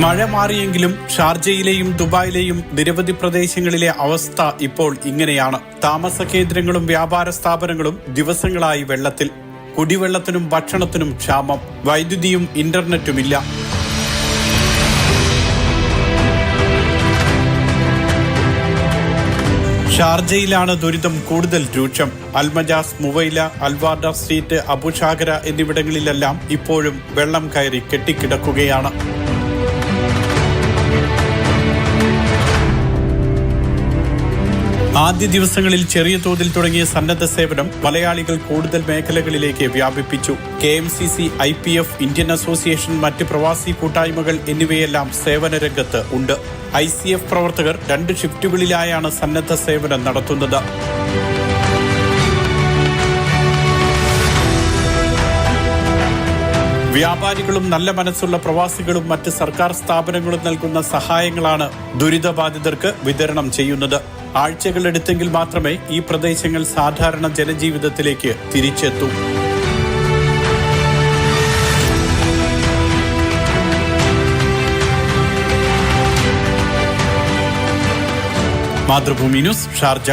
മഴ മാറിയെങ്കിലും ഷാർജയിലെയും ദുബായിലെയും നിരവധി പ്രദേശങ്ങളിലെ അവസ്ഥ ഇപ്പോൾ ഇങ്ങനെയാണ്. താമസ കേന്ദ്രങ്ങളും വ്യാപാര സ്ഥാപനങ്ങളും ദിവസങ്ങളായി വെള്ളത്തിൽ. കുടിവെള്ളത്തിനും ഭക്ഷണത്തിനും ക്ഷാമം. വൈദ്യുതിയും ഇന്റർനെറ്റുമില്ല. ഷാർജയിലാണ് ദുരിതം കൂടുതൽ രൂക്ഷം. അൽമജാസ്, മുവൈല, അൽവാർഡ സ്ട്രീറ്റ്, അബുഷാഗര എന്നിവിടങ്ങളിലെല്ലാം ഇപ്പോഴും വെള്ളം കയറി കെട്ടിക്കിടക്കുകയാണ്. ആദ്യ ദിവസങ്ങളിൽ ചെറിയ തോതിൽ തുടങ്ങിയ സന്നദ്ധ സേവനം മലയാളികൾ കൂടുതൽ മേഖലകളിലേക്ക് വ്യാപിപ്പിച്ചു. KMCC, IPF, ഇന്ത്യൻ അസോസിയേഷൻ, മറ്റ് പ്രവാസി കൂട്ടായ്മകൾ എന്നിവയെല്ലാം സേവന രംഗത്ത് ഉണ്ട്. ICF പ്രവർത്തകർ 2 ഷിഫ്റ്റുകളിലായാണ് സന്നദ്ധ സേവനം നടത്തുന്നത്. വ്യാപാരികളും നല്ല മനസ്സുള്ള പ്രവാസികളും മറ്റ് സർക്കാർ സ്ഥാപനങ്ങളും നൽകുന്ന സഹായങ്ങളാണ് ദുരിതബാധിതർക്ക് വിതരണം ചെയ്യുന്നത്. ആഴ്ചകളെടുത്തെങ്കിൽ മാത്രമേ ഈ പ്രദേശങ്ങൾ സാധാരണ ജനജീവിതത്തിലേക്ക് തിരിച്ചെത്തൂ. Mathrubhumi news, Sharjah.